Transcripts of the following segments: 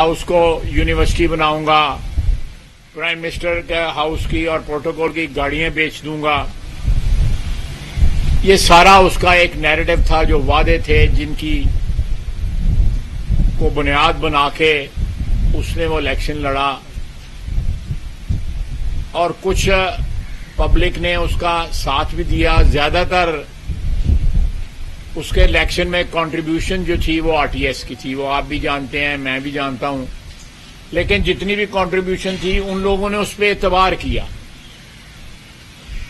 House کو university بناؤں گا، prime minister کے ہاؤس کی اور پروٹوکول کی گاڑیاں بیچ دوں گا. یہ سارا اس کا ایک نیریٹو تھا، جو وعدے تھے جن کی کو بنیاد بنا کے اس نے وہ الیکشن لڑا، اور کچھ پبلک نے اس کا ساتھ بھی دیا. زیادہ تر اس کے الیکشن میں کنٹریبیوشن جو تھی وہ آر ٹی ایس کی تھی، وہ آپ بھی جانتے ہیں، میں بھی جانتا ہوں. لیکن جتنی بھی کنٹریبیوشن تھی ان لوگوں نے اس پہ اعتبار کیا.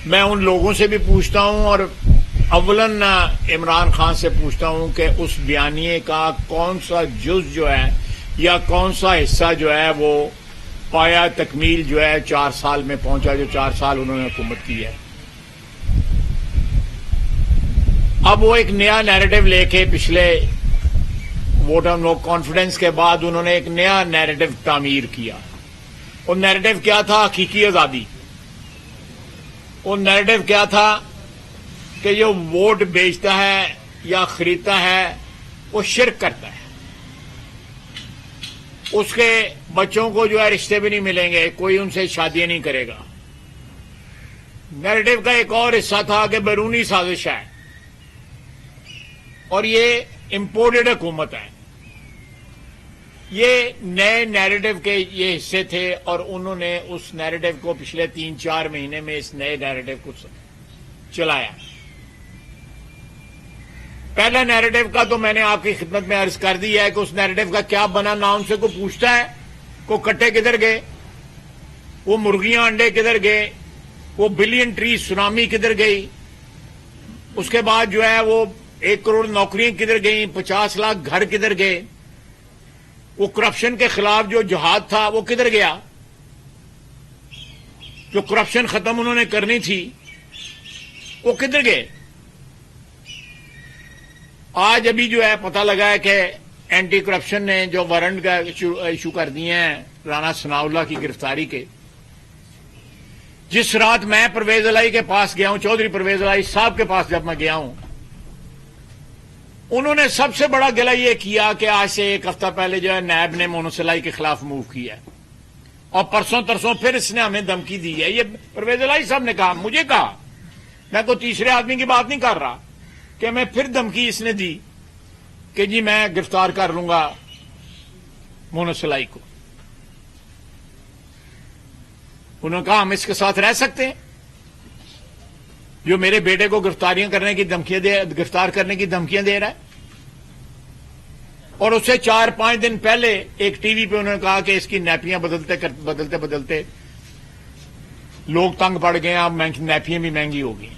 میں ان لوگوں سے بھی پوچھتا ہوں، اور اولاً عمران خان سے پوچھتا ہوں کہ اس بیانیے کا کون سا جز جو ہے یا کون سا حصہ جو ہے وہ پایا تکمیل جو ہے 4 سال میں پہنچا، جو 4 سال انہوں نے حکومت کی ہے. اب وہ ایک نیا نیریٹو لے کے پچھلے ووٹ آف نو کانفیڈنس کے بعد انہوں نے ایک نیا نیریٹو تعمیر کیا. وہ نیریٹو کیا تھا؟ حقیقی آزادی. وہ نیریٹو کیا تھا کہ جو ووٹ بیچتا ہے یا خریدتا ہے وہ شرک کرتا ہے، اس کے بچوں کو جو ہے رشتے بھی نہیں ملیں گے، کوئی ان سے شادیاں نہیں کرے گا. نیریٹو کا ایک اور حصہ تھا کہ بیرونی سازش ہے اور یہ امپورٹڈ حکومت ہے. یہ نئے نیریٹو کے یہ حصے تھے، اور انہوں نے اس نیریٹو کو پچھلے 3-4 مہینے میں اس نئے نیریٹو کو چلایا. پہلا نیریٹو کا تو میں نے آپ کی خدمت میں عرض کر دی ہے کہ اس نیریٹو کا کیا بنا. نہ ان سے کوئی پوچھتا ہے وہ کٹے کدھر گئے، وہ مرغیاں انڈے کدھر گئے، وہ بلین ٹری سونامی کدھر گئی، اس کے بعد جو ہے وہ 1 کروڑ نوکریاں کدھر گئیں، 50 لاکھ گھر کدھر گئے، وہ کرپشن کے خلاف جو جہاد تھا وہ کدھر گیا، جو کرپشن ختم انہوں نے کرنی تھی وہ کدھر گئے. آج ابھی جو ہے پتہ لگا ہے کہ اینٹی کرپشن نے جو وارنٹ کا ایشو کر دیے ہیں رانا ثناء اللہ کی گرفتاری کے. جس رات میں پرویز الہی کے پاس گیا ہوں، چودھری پرویز الہی صاحب کے پاس جب میں گیا ہوں، انہوں نے سب سے بڑا گلہ یہ کیا کہ آج سے 1 ہفتہ پہلے جو ہے نیب نے مونس الہی کے خلاف موو کیا، اور پرسوں ترسوں پھر اس نے ہمیں دھمکی دی ہے. یہ پرویز الہی صاحب نے کہا، مجھے کہا، میں کوئی تیسرے آدمی کی بات نہیں کر رہا، کہ میں پھر دھمکی اس نے دی کہ جی میں گرفتار کر لوں گا مونس الہی کو. انہوں نے کہا ہم اس کے ساتھ رہ سکتے ہیں جو میرے بیٹے کو گرفتار کرنے کی دھمکیاں دے رہا ہے. اور اس سے 4-5 دن پہلے ایک ٹی وی پہ انہوں نے کہا کہ اس کی نیپیاں بدلتے لوگ تنگ پڑ گئے ہیں، اب نیپیاں بھی مہنگی ہو گئی.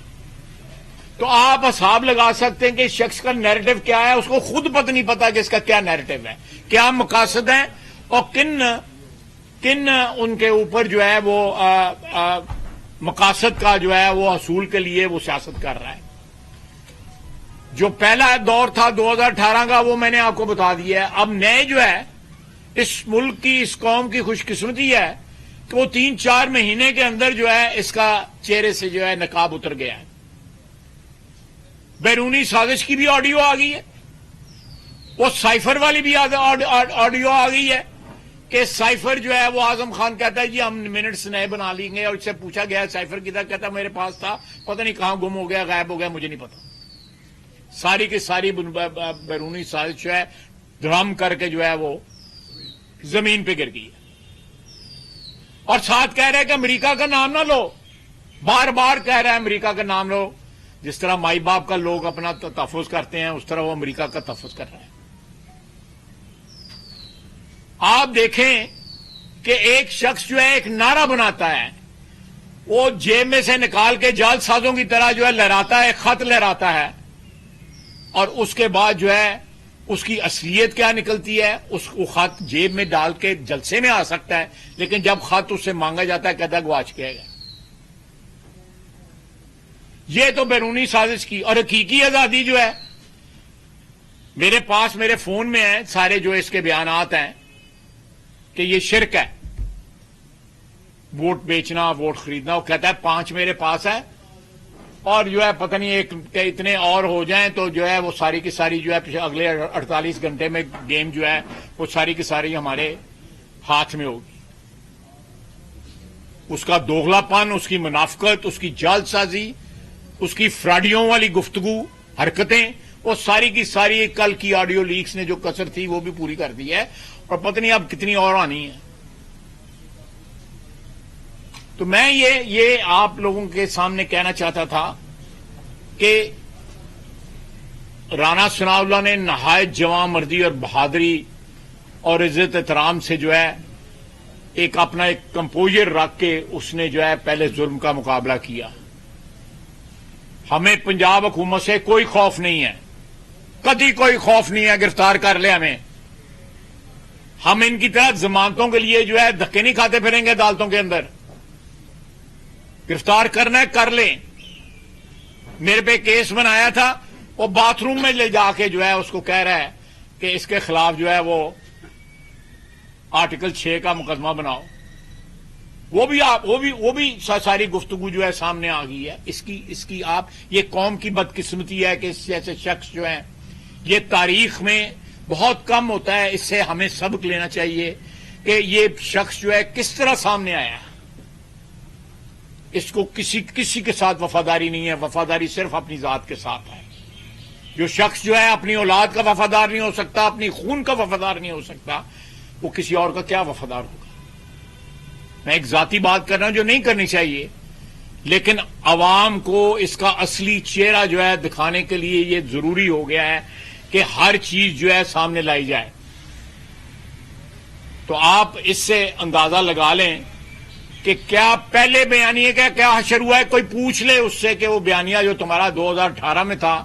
تو آپ حساب لگا سکتے ہیں کہ اس شخص کا نیریٹو کیا ہے. اس کو خود نہیں پتا کہ اس کا کیا نیریٹو ہے، کیا مقاصد ہیں، اور کن ان کے اوپر جو ہے وہ مقاصد کا جو ہے وہ حصول کے لیے وہ سیاست کر رہا ہے. جو پہلا دور تھا 2018 کا وہ میں نے آپ کو بتا دیا ہے. اب نئے جو ہے اس ملک کی، اس قوم کی خوش قسمتی ہے کہ وہ 3-4 مہینے کے اندر جو ہے اس کا چہرے سے جو ہے نقاب اتر گیا ہے. بیرونی سازش کی بھی آڈیو آ گئی ہے، وہ سائفر والی بھی آڈیو آ گئی ہے کہ سائفر جو ہے وہ اعظم خان کہتا ہے جی ہم منٹس نئے بنا لیں گے، اور اس سے پوچھا گیا سائفر کی طرح، کہتا میرے پاس تھا، پتہ نہیں کہاں گم ہو گیا، غائب ہو گیا، مجھے نہیں پتا. ساری کی ساری بیرونی سازش جو ہے دھڑام کر کے جو ہے وہ زمین پہ گر گئی ہے. اور ساتھ کہہ رہے ہیں کہ امریکہ کا نام نہ لو، بار بار کہہ رہے ہیں امریکہ کا نام لو. جس طرح مائی باپ کا لوگ اپنا تحفظ کرتے ہیں اس طرح وہ امریکہ کا تحفظ کر رہے ہیں. آپ دیکھیں کہ ایک شخص جو ہے ایک نعرہ بناتا ہے، وہ جیب میں سے نکال کے جعل سازوں کی طرح جو ہے لہراتا ہے، خط لہراتا ہے، اور اس کے بعد جو ہے اس کی اصلیت کیا نکلتی ہے. اس کو خط جیب میں ڈال کے جلسے میں آ سکتا ہے، لیکن جب خط اس سے مانگا جاتا ہے کہتا ہے گواچ گیا گیا. یہ تو بیرونی سازش کی. اور حقیقی آزادی جو ہے میرے پاس میرے فون میں ہیں سارے جو اس کے بیانات ہیں کہ یہ شرک ہے، ووٹ بیچنا، ووٹ خریدنا. وہ کہتا ہے 5 میرے پاس ہے اور جو ہے پتہ نہیں ایک اتنے اور ہو جائیں تو جو ہے وہ ساری کی ساری جو ہے اگلے 48 گھنٹے میں گیم جو ہے وہ ساری کی ساری ہمارے ہاتھ میں ہوگی. اس کا دوغلا پن، اس کی منافقت، اس کی جال سازی، اس کی فراڈیوں والی گفتگو، حرکتیں، وہ ساری کی ساری کل کی آڈیو لیکس نے جو کسر تھی وہ بھی پوری کر دی ہے، اور پتہ نہیں اب کتنی اور آنی ہے. تو میں یہ آپ لوگوں کے سامنے کہنا چاہتا تھا کہ رانا ثناء اللہ نے نہایت جواں مردی اور بہادری اور عزت احترام سے جو ہے ایک اپنا ایک کمپوزر رکھ کے اس نے جو ہے پہلے ظلم کا مقابلہ کیا. ہمیں پنجاب حکومت سے کوئی خوف نہیں ہے، کبھی کوئی خوف نہیں ہے. گرفتار کر لے ہمیں، ہم ان کی طرح ضمانتوں کے لیے جو ہے دھکے نہیں کھاتے پھریں گے عدالتوں کے اندر. گرفتار کرنا ہے کر لیں. میرے پہ کیس بنایا تھا، وہ باتھ روم میں لے جا کے جو ہے اس کو کہہ رہا ہے کہ اس کے خلاف جو ہے وہ آرٹیکل 6 کا مقدمہ بناؤ. وہ بھی ساری گفتگو جو ہے سامنے آ گئی ہے. اس کی آپ، یہ قوم کی بدقسمتی ہے کہ اس جیسے شخص جو ہیں یہ تاریخ میں بہت کم ہوتا ہے. اس سے ہمیں سبق لینا چاہیے کہ یہ شخص جو ہے کس طرح سامنے آیا ہے. اس کو کسی کے ساتھ وفاداری نہیں ہے، وفاداری صرف اپنی ذات کے ساتھ ہے. جو شخص جو ہے اپنی اولاد کا وفادار نہیں ہو سکتا، اپنی خون کا وفادار نہیں ہو سکتا، وہ کسی اور کا کیا وفادار ہوگا. میں ایک ذاتی بات کر رہا ہوں جو نہیں کرنی چاہیے، لیکن عوام کو اس کا اصلی چہرہ جو ہے دکھانے کے لیے یہ ضروری ہو گیا ہے کہ ہر چیز جو ہے سامنے لائی جائے. تو آپ اس سے اندازہ لگا لیں کہ کیا پہلے بیانیے کا کیا حشر ہوا ہے. کوئی پوچھ لے اس سے کہ وہ بیانیہ جو تمہارا 2018 میں تھا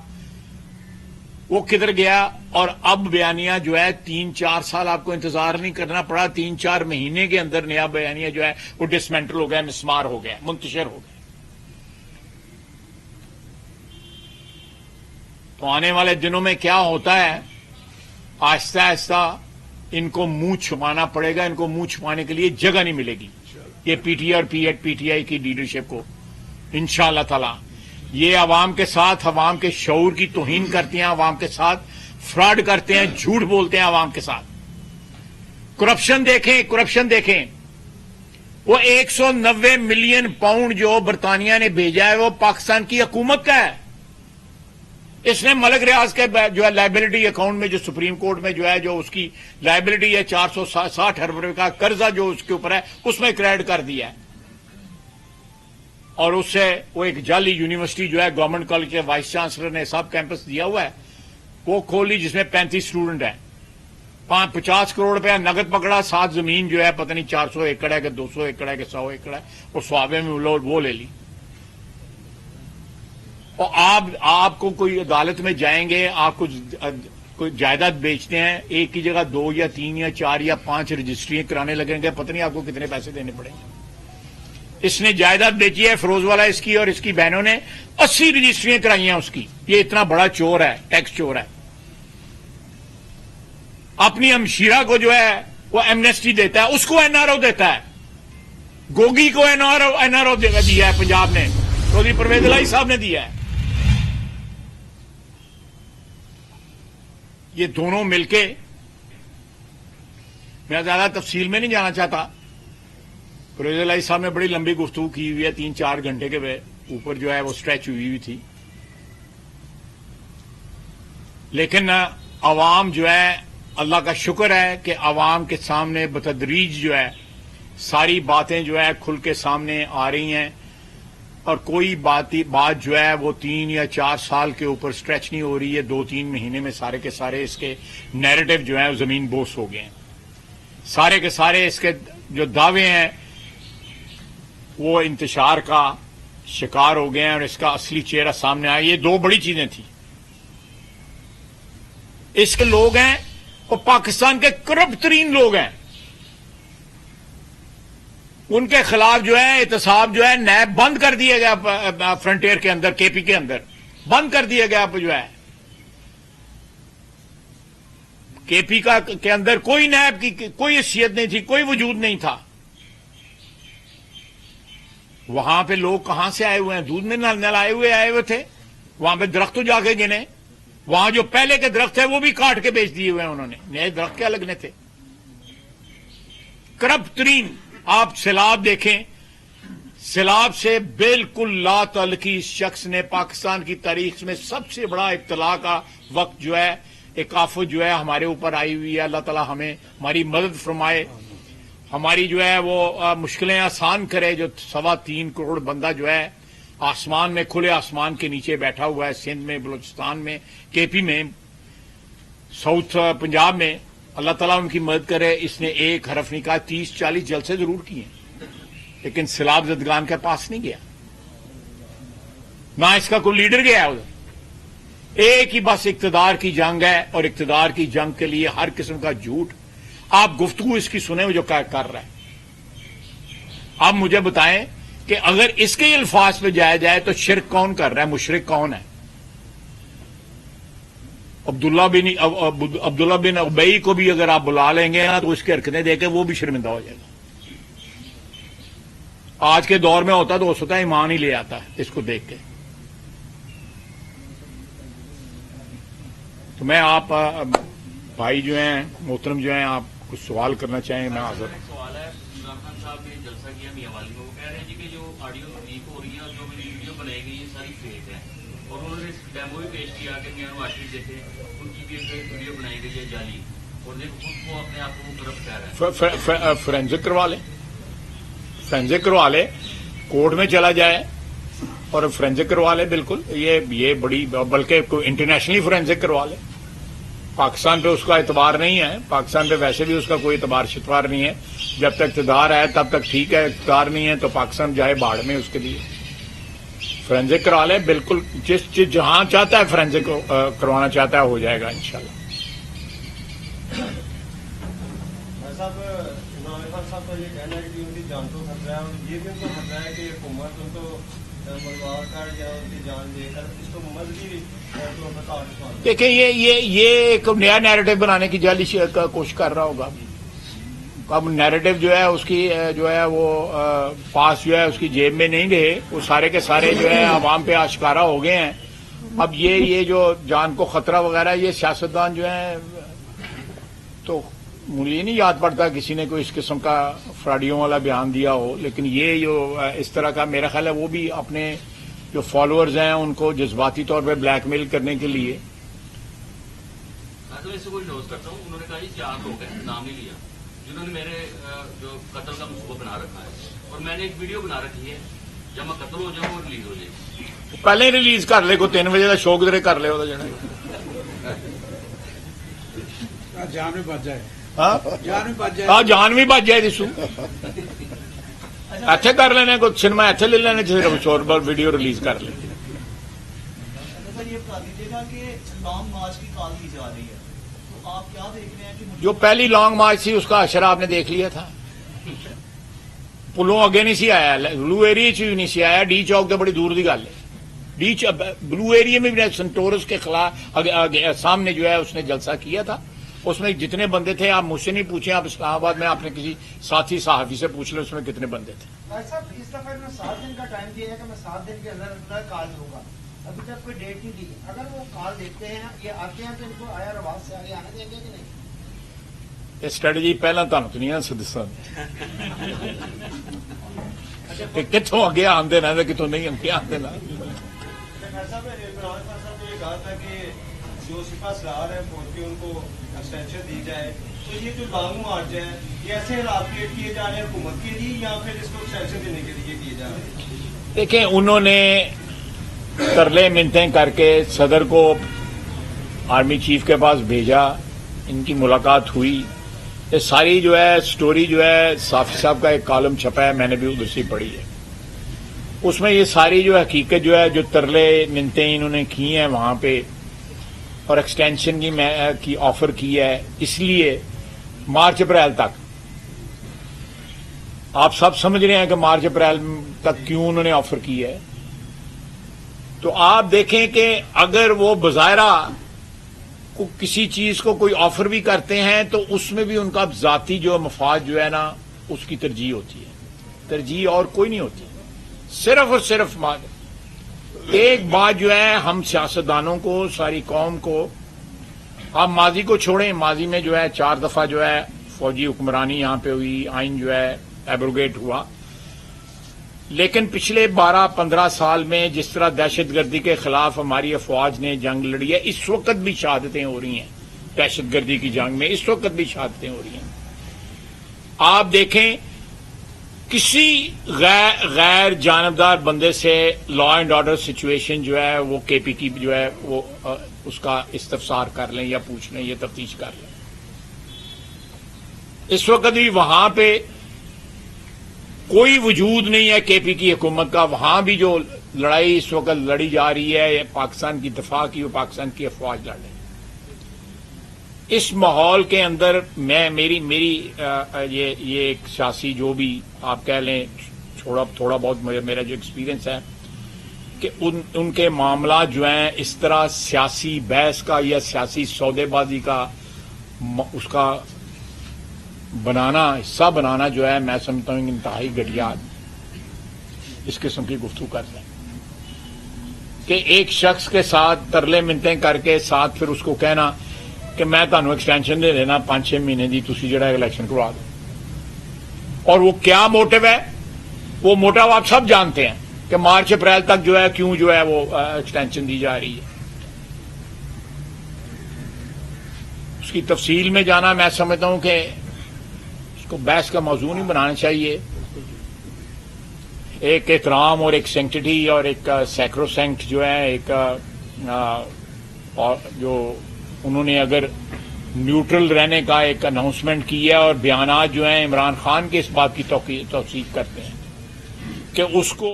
وہ کدھر گیا. اور اب بیانیہ جو ہے 3-4 سال آپ کو انتظار نہیں کرنا پڑا، 3-4 مہینے کے اندر نیا بیانیہ جو ہے وہ ڈسمینٹل ہو گیا، مسمار ہو گیا، منتشر ہو گیا. تو آنے والے دنوں میں کیا ہوتا ہے، آہستہ آہستہ ان کو منہ چھپانا پڑے گا. ان کو منہ چھپانے کے لیے جگہ نہیں ملے گی یہ پی ٹی آئی اور پی ٹی آئی کی لیڈرشپ کو. انشاءاللہ تعالی یہ عوام کے ساتھ، عوام کے شعور کی توہین کرتے ہیں، عوام کے ساتھ فراڈ کرتے ہیں، جھوٹ بولتے ہیں عوام کے ساتھ. کرپشن دیکھیں. وہ 190 ملین پاؤنڈ جو برطانیہ نے بھیجا ہے وہ پاکستان کی حکومت کا ہے. اس نے ملک ریاض کے جو ہے لائبلٹی اکاؤنٹ میں جو سپریم کورٹ میں جو ہے جو اس کی لائبلٹی ہے 460 ارب روپے کا قرضہ جو اس کے اوپر ہے اس میں کریڈٹ کر دیا ہے. اور اس سے وہ ایک جعلی یونیورسٹی جو ہے گورنمنٹ کالج کے وائس چانسلر نے سب کیمپس دیا ہوا ہے وہ کھول لی، جس میں 35 اسٹوڈنٹ ہیں. 50 کروڑ روپیہ نقد پکڑا، 7 زمین جو ہے پتہ نہیں 400 ایکڑ ہے کہ 200 ایکڑ ہے کہ 100 ایکڑ ہے، اور سوابے میں وہ لے لی. اور آپ کو کوئی عدالت میں جائیں گے، آپ کو کوئی جائیداد بیچتے ہیں، ایک کی جگہ 2 یا 3 یا 4 یا 5 رجسٹریاں کرانے لگیں گے، پتہ نہیں آپ کو کتنے پیسے دینے پڑیں گے. اس نے جائیداد بیچی ہے فروز والا اس کی، اور اس کی بہنوں نے 80 رجسٹریاں کرائی ہیں اس کی. یہ اتنا بڑا چور ہے، ٹیکس چور ہے. اپنی ہمشیرہ کو جو ہے وہ ایمنیسٹی دیتا ہے، اس کو این آر او دیتا ہے. گوگی کو این آر او دیا ہے پنجاب نے، چودھری پرویز الہی صاحب نے دیا ہے. یہ دونوں مل کے، میں زیادہ تفصیل میں نہیں جانا چاہتا. پرویز الہی صاحب نے بڑی لمبی گفتگو کی ہوئی ہے، 3-4 گھنٹے کے اوپر جو ہے وہ اسٹریچ ہوئی تھی. لیکن عوام جو ہے، اللہ کا شکر ہے کہ عوام کے سامنے بتدریج جو ہے ساری باتیں جو ہے کھل کے سامنے آ رہی ہیں، اور کوئی بات جو ہے وہ 3 یا 4 سال کے اوپر اسٹریچ نہیں ہو رہی ہے. 2-3 مہینے میں سارے کے سارے اس کے نیریٹو جو ہے زمین بوس ہو گئے ہیں. سارے کے سارے اس کے جو دعوے ہیں وہ انتشار کا شکار ہو گئے ہیں، اور اس کا اصلی چہرہ سامنے آیا. یہ 2 بڑی چیزیں تھیں. اس کے لوگ ہیں وہ پاکستان کے کرپٹ ترین لوگ ہیں. ان کے خلاف جو ہے احتساب جو ہے نیب بند کر دیا گیا، فرنٹیئر کے اندر، کے پی کے اندر بند کر دیا گیا. جو ہے کے پی کے اندر کوئی نیب کی کوئی حیثیت نہیں تھی، کوئی وجود نہیں تھا. وہاں پہ لوگ کہاں سے آئے ہوئے ہیں؟ دودھ میں نلائے ہوئے آئے ہوئے تھے. وہاں پہ درخت تو جا کے گنے. وہاں جو پہلے کے درخت ہیں وہ بھی کاٹ کے بیچ دیے ہوئے ہیں انہوں نے. نئے درخت کیا لگنے تھے؟ کرپٹ ترین. آپ سیلاب دیکھیں, سیلاب سے بالکل لا تعلقی اس شخص نے پاکستان کی تاریخ میں سب سے بڑا ابتلا کا وقت جو ہے, ایک آفت جو ہے ہمارے اوپر آئی ہوئی ہے. اللہ تعالیٰ ہمیں ہماری مدد فرمائے, ہماری جو ہے وہ مشکلیں آسان کرے. جو 3.25 کروڑ بندہ جو ہے آسمان میں, کھلے آسمان کے نیچے بیٹھا ہوا ہے, سندھ میں, بلوچستان میں, کے پی میں, ساؤتھ پنجاب میں, اللہ تعالیٰ ان کی مدد کرے. اس نے ایک حرف نہیں کہا. 30-40 جلسے ضرور کیے لیکن سیلاب زدگان کے پاس نہیں گیا, نہ اس کا کوئی لیڈر گیا ادھر. ایک ہی بس اقتدار کی جنگ ہے, اور اقتدار کی جنگ کے لیے ہر قسم کا جھوٹ. آپ گفتگو اس کی سنیں وہ جو کر رہا ہے. آپ مجھے بتائیں کہ اگر اس کے الفاظ پہ جایا جائے تو شرک کون کر رہا ہے, مشرک کون ہے؟ عبداللہ بن ابئی کو بھی اگر آپ بلا لیں گے نا تو اس کے حرکتیں دے کے وہ بھی شرمندہ ہو جائے گا. آج کے دور میں ہوتا تو ہو سکتا ہے ایمان ہی لے آتا ہے اس کو دیکھ کے. تو میں آپ بھائی جو ہیں محترم جو ہیں, آپ کچھ سوال کرنا چاہیں میں حاضر ہوں. سوال ہے, عمران خان صاحب نے جلسہ کیا میاں والی میں, وہ کہہ رہے ہیں کہ جو آڈیو لیک ہو رہی ہے اور جو ویڈیو بنائی گئی ہے ساری فیک ہے, اور انہوں نے ڈیمو بھی پیش کیا کہ میاں واٹری جیسے ان کی بھی ویڈیو بنائی گئی ہے جعلی, اور خود کو اپنے آپ کو کرپٹ کہہ رہا ہے. فورینزک کروا لیں, فورینزک کروا لے, کورٹ میں چلا جائے اور فورینزک کروا لے. بالکل یہ بڑی, بلکہ انٹرنیشنلی فورینزک کروا لے. پاکستان پہ اس کا اعتبار نہیں ہے, پاکستان پہ ویسے بھی اس کا کوئی اعتبار شتوار نہیں ہے. جب تک اقتدار ہے تب تک ٹھیک ہے, اقتدار نہیں ہے تو پاکستان جائے باڑ میں. اس کے لیے فورینزک کروا لے. بالکل جس جہاں چاہتا ہے فورینزک کروانا چاہتا ہے ہو جائے گا انشاءاللہ. عمران خان صاحب کا یہ کہنا ہے کہ ان کی جان کو خطرہ ہے, اور یہ بھی ان کو خطرہ ہے کہ حکومت ان کو مروا کر یا ان کی جان دے کر اس کو مذہبی طور پر تعلق. دیکھیں یہ ایک نیا نیریٹو بنانے کی جعلی کوشش کر رہا ہوگا. اب نیریٹو جو ہے اس کی جو ہے وہ پاس جو ہے اس کی جیب میں نہیں رہے, وہ سارے کے سارے جو ہے عوام پہ آشکارا ہو گئے ہیں. اب یہ جو جان کو خطرہ وغیرہ, یہ سیاستدان جو ہیں, تو مجھے یہ نہیں یاد پڑتا کسی نے کوئی اس قسم کا فراڈیوں والا بیان دیا ہو. لیکن یہ جو اس طرح کا, میرا خیال ہے وہ بھی اپنے جو فالوورز ہیں ان کو جذباتی طور پہ بلیک میل کرنے کے لیے. میں تو اس سے کوئی نوز کرتا ہوں, انہوں نے کہا جی 4 لوگ ہیں, نام نہیں لیا, جنہوں نے میرے جو قتل کا منصوبہ بنا رکھا ہے, اور میں نے ایک ویڈیو بنا رکھی ہے, جب میں قتل ہو جاؤں وہ ریلیز ہو جائے گی. پہلے ہی ریلیز کر لے, کو 3 بجے کا شوق درے کر لے وہ جانا جان بھی بچ جائے, ہاں جان بھی بچ جائے. دسو ایتھے کر لینے کو سنیما ایتھے لے لینے, شور پر ویڈیو ریلیز کر لیں. یہ بتا دیجیے گا کہ لانگ مارچ کی کال کی جا رہی ہے, تو آپ کیا دیکھ رہے ہیں کہ جو پہلی لانگ مارچ تھی اس کا اشر آپ نے دیکھ لیا تھا. پلوں اگے نہیں سی آیا, بلو ایریا چ نہیں سی آیا, ڈی چوک تو بڑی دور کی گل ہے. بلو ایریا میں بھی سنٹورس کے خلاف سامنے جو ہے اس نے جلسہ کیا تھا. اس میں جتنے بندے تھے آپ مجھ سے نہیں پوچھیں, آپ اسلام آباد میں آپ نے کسی ساتھی صحافی سے پوچھ لیں اس میں کتنے بندے تھے. بھائی صاحب اس دفعہ میں 7 دن کا ٹائم دیا ہے کہ میں 7 دن کے اندر کال دوں گا, ابھی تک کوئی ڈیٹ نہیں دی. اگر وہ کال دیتے ہیں یہ آتے ہیں تو ان کو آیا رواز سے آگے آنے دیں گے کہ نہیں؟ یہ اسٹریٹجی پہلا تمہیں تو نہیں دسا کہ کتوں اگے آتے رہتے کتوں نہیں اگے آتے نا. صاحب عمران خان صاحب نے یہ کہا تھا کہ جو سپاہ سالار ہے فوج کے ان کو ایکسٹینشن دی جائے, تو یہ جو لانگ مارچ ہے یہ ایسے حالات کریٹ کیے جا رہے ہیں حکومت کے لیے یا پھر اس کو ایکسٹینشن دینے کے لیے کیے جا رہے ہیں؟ دیکھیں انہوں نے ترلے منتیں کر کے صدر کو آرمی چیف کے پاس بھیجا, ان کی ملاقات ہوئی. یہ ساری جو ہے سٹوری جو ہے صافی صاحب کا ایک کالم چھپا ہے, میں نے بھی ادھر سے پڑھی ہے. اس میں یہ ساری جو حقیقت جو ہے جو ترلے منتیں انہوں نے کی ہیں وہاں پہ, اور ایکسٹینشن کی آفر کی ہے, اس لیے مارچ اپریل تک. آپ سب سمجھ رہے ہیں کہ مارچ اپریل تک کیوں انہوں نے آفر کی ہے. تو آپ دیکھیں کہ اگر وہ بظاہرہ کسی چیز کو کوئی آفر بھی کرتے ہیں تو اس میں بھی ان کا ذاتی جو مفاد جو ہے نا اس کی ترجیح ہوتی ہے, ترجیح اور کوئی نہیں ہوتی. صرف اور صرف ایک بات جو ہے ہم سیاستدانوں کو، ساری قوم کو، آپ ماضی کو چھوڑیں، ماضی میں جو ہے 4 دفعہ جو ہے فوجی حکمرانی یہاں پہ ہوئی، آئین جو ہے ایبروگیٹ ہوا، لیکن پچھلے 12-15 سال میں جس طرح دہشت گردی کے خلاف ہماری افواج نے جنگ لڑی ہے، اس وقت بھی شہادتیں ہو رہی ہیں دہشت گردی کی جنگ میں، اس وقت بھی شہادتیں ہو رہی ہیں. آپ دیکھیں کسی غیر جانبدار بندے سے لا اینڈ آرڈر سچویشن جو ہے وہ کے پی کی جو ہے وہ اس کا استفسار کر لیں یا پوچھ لیں یا تفتیش کر لیں. اس وقت بھی وہاں پہ کوئی وجود نہیں ہے کے پی کی حکومت کا. وہاں بھی جو لڑائی اس وقت لڑی جا رہی ہے پاکستان کی دفاع کی، وہ پاکستان کی افواج لڑ رہی ہے. اس ماحول کے اندر میری یہ ایک سیاسی جو بھی آپ کہہ لیں تھوڑا بہت میرا جو ایکسپیرینس ہے کہ ان کے معاملات جو ہیں اس طرح سیاسی بحث کا یا سیاسی سودے بازی کا اس کا حصہ بنانا جو ہے میں سمجھتا ہوں انتہائی گھٹیا اس قسم کی گفتگو کرتے ہیں کہ ایک شخص کے ساتھ ترلے منتیں کر کے ساتھ پھر اس کو کہنا کہ میں تمہیں ایکسٹینشن دے دینا 5-6 مہینے دی، تسی جڑا الیکشن کروا دو. اور وہ کیا موٹو ہے؟ وہ موٹو آپ سب جانتے ہیں کہ مارچ اپریل تک جو ہے کیوں جو ہے وہ ایکسٹینشن دی جا رہی ہے. اس کی تفصیل میں جانا میں سمجھتا ہوں کہ اس کو بحث کا موضوع نہیں بنانا چاہیے. ایک احترام اور ایک سینکٹیٹی اور ایک سیکروسینکٹ جو ہے ایک جو انہوں نے اگر نیوٹرل رہنے کا ایک اناؤنسمنٹ کی ہے اور بیانات جو ہیں عمران خان کے اس بات کی توثیق کرتے ہیں کہ اس کو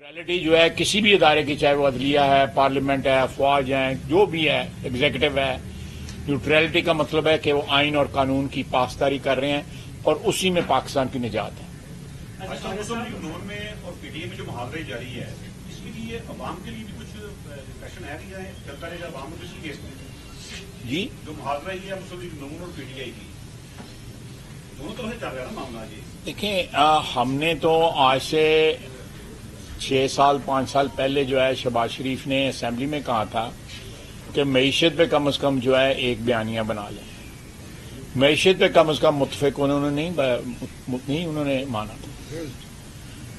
نیوٹرلٹی جو ہے کسی بھی ادارے کی، چاہے وہ عدلیہ ہے، پارلیمنٹ ہے، افواج ہیں، جو بھی ہے، ایگزیکٹو ہے، نیوٹرلٹی کا مطلب ہے کہ وہ آئین اور قانون کی پاسداری کر رہے ہیں اور اسی میں پاکستان کی نجات ہے. مسلم لیگ نون میں اور پی ٹی اے میں جو محاورہ جاری ہے اس کے لیے عوام کے لیے بھی کچھ ڈسکشن ہے کہ چلتا رہے گا عوام میں کسی کیس میں جی جو محاورہ ہی ہے مسلم لیگ نون اور پی ٹی آئی کی دونوں طرح سے چل رہا ہے نا معاملہ. جی دیکھیں ہم نے تو آج سے 5 سال پہلے جو ہے شہباز شریف نے اسمبلی میں کہا تھا کہ معیشت پہ کم از کم جو ہے ایک بیانیہ بنا لیں. معیشت پہ کم از کم متفق انہوں نے نہیں مانا تھا.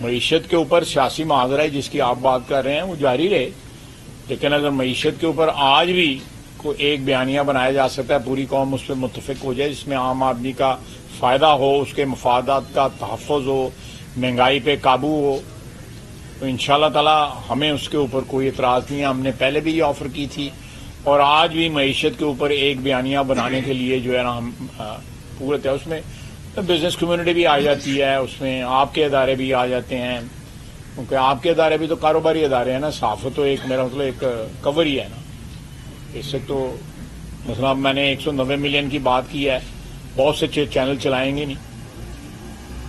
معیشت کے اوپر سیاسی معاذرہ جس کی آپ بات کر رہے ہیں وہ جاری رہے، لیکن اگر معیشت کے اوپر آج بھی کوئی ایک بیانیہ بنایا جا سکتا ہے، پوری قوم اس پہ متفق ہو جائے، جس میں عام آدمی کا فائدہ ہو، اس کے مفادات کا تحفظ ہو، مہنگائی پہ قابو ہو، تو انشاءاللہ تعالی ہمیں اس کے اوپر کوئی اعتراض نہیں ہے. ہم نے پہلے بھی یہ آفر کی تھی اور آج بھی معیشت کے اوپر ایک بیانیہ بنانے کے لیے جو ہے نا ہم پورے تھے. اس میں بزنس کمیونٹی بھی آ جاتی ہے، اس میں آپ کے ادارے بھی آ جاتے ہیں، کیونکہ آپ کے ادارے بھی تو کاروباری ادارے ہیں نا. صحافت تو ایک میرا مطلب ایک کور ہی ہے نا. اس سے تو مثلا میں نے 190 ملین کی بات کی ہے، بہت سے چینل چلائیں گے نہیں.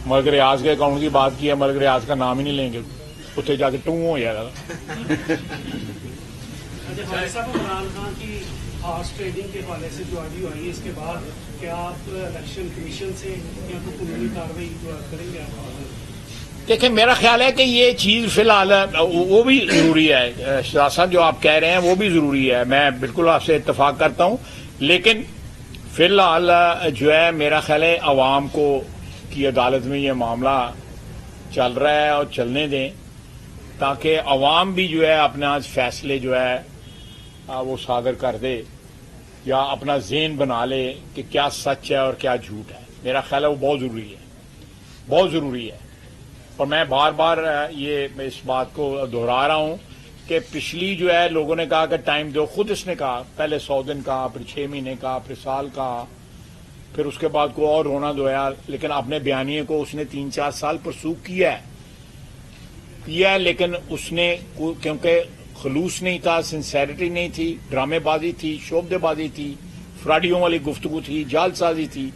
ملک ریاض کے اکاؤنٹ کی بات کی ہے، ملک ریاض کا نام ہی نہیں لیں گے، اتنے جا کے ٹوں ہو جائے گا. صاحب عمران خان کی ہارس ٹریڈنگ کے حوالے سے جو آڈیو آئی ہے اس کے بعد کیا آپ الیکشن کمیشن سے یا کوئی قانونی کارروائی کریں گے؟ دیکھیں میرا خیال ہے کہ یہ چیز فی الحال وہ بھی ضروری ہے. شہزاد صاحب جو آپ کہہ رہے ہیں وہ بھی ضروری ہے، میں بالکل آپ سے اتفاق کرتا ہوں، لیکن فی الحال جو ہے میرا خیال ہے عوام کو کی عدالت میں یہ معاملہ چل رہا ہے اور چلنے دیں تاکہ عوام بھی جو ہے اپنا فیصلے جو ہے وہ صادر کر دے یا اپنا ذہن بنا لے کہ کیا سچ ہے اور کیا جھوٹ ہے. میرا خیال ہے وہ بہت ضروری ہے، بہت ضروری ہے. اور میں بار بار یہ اس بات کو دہرا رہا ہوں کہ پچھلی جو ہے لوگوں نے کہا کہ ٹائم دو، خود اس نے کہا پہلے 100 دن کہا، پھر 6 مہینے کہا، پھر سال کہا، پھر اس کے بعد کوئی اور رونا دھویا، لیکن اپنے بیانیے کو اس نے 3-4 سال پرسوک کیا ہے، لیکن اس نے کیونکہ خلوص نہیں تھا، سنسیریٹی نہیں تھی، ڈرامے بازی تھی، شعبدے بازی تھی، فراڈیوں والی گفتگو تھی، جال سازی تھی،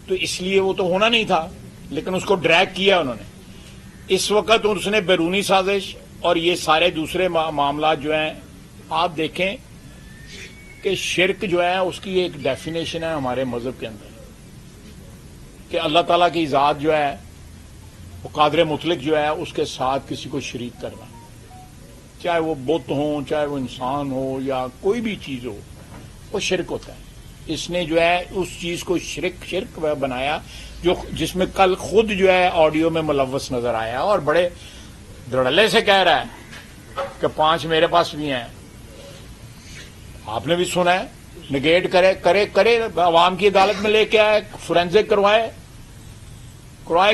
تو اس لیے وہ تو ہونا نہیں تھا، لیکن اس کو ڈریگ کیا انہوں نے. اس وقت اس نے بیرونی سازش اور یہ سارے دوسرے معاملات جو ہیں آپ دیکھیں کہ شرک جو ہے اس کی ایک ڈیفینیشن ہے ہمارے مذہب کے اندر کہ اللہ تعالیٰ کی ذات جو ہے وہ قادر مطلق جو ہے اس کے ساتھ کسی کو شریک کرنا، چاہے وہ بت ہوں، چاہے وہ انسان ہو یا کوئی بھی چیز ہو، وہ شرک ہوتا ہے۔ اس نے جو ہے اس چیز کو شرک بنایا جس میں کل خود جو ہے آڈیو میں ملوث نظر آیا اور بڑے دھڑلے سے کہہ رہا ہے کہ 5 میرے پاس بھی ہیں۔ آپ نے بھی سنا ہے، نگیٹ کرے عوام کی عدالت میں لے کے آئے، فورینزک کروائے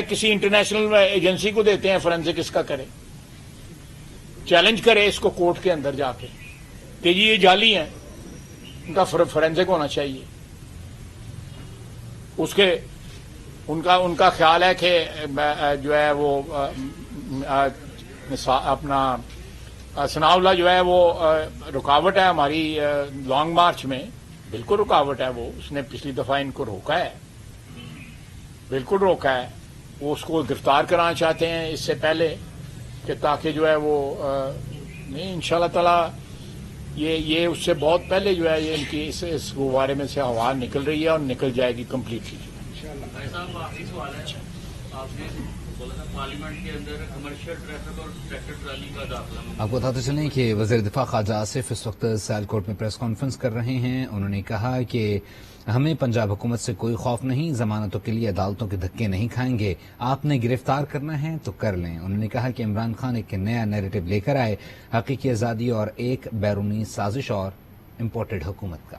کسی انٹرنیشنل ایجنسی کو دیتے ہیں فورینزک اس کا کرے، چیلنج کرے اس کو کورٹ کے اندر جا کے کہ یہ جعلی ہیں، ان کا فورینزک ہونا چاہیے۔ ان کا خیال ہے کہ جو ہے وہ اپنا ثناء اللہ جو ہے وہ رکاوٹ ہے ہماری لانگ مارچ میں، بالکل رکاوٹ ہے وہ، اس نے پچھلی دفعہ ان کو روکا ہے، بالکل روکا ہے۔ وہ اس کو گرفتار کرانا چاہتے ہیں اس سے پہلے کہ تاکہ جو ہے وہ نہیں، انشاءاللہ تعالی یہ اس سے بہت پہلے جو ہے یہ ان کی اس بارے میں سے ہوا نکل رہی ہے اور نکل جائے گی کمپلیٹلی۔ صاحب آخری سوال ہے، آپ نے بولا تھا پارلیمنٹ کے اندر کمرشل ٹریفک اور ٹریکٹر ٹرالی کا داخلہ۔ آپ کو بتاتے چلیں کہ وزیر دفاع خواجہ آصف اس وقت سیالکوٹ میں پریس کانفرنس کر رہے ہیں۔ انہوں نے کہا کہ ہمیں پنجاب حکومت سے کوئی خوف نہیں، ضمانتوں کے لیے عدالتوں کے دھکے نہیں کھائیں گے، آپ نے گرفتار کرنا ہے تو کر لیں۔ انہوں نے کہا کہ عمران خان ایک نیا نیریٹو لے کر آئے، حقیقی آزادی اور ایک بیرونی سازش اور امپورٹڈ حکومت کا۔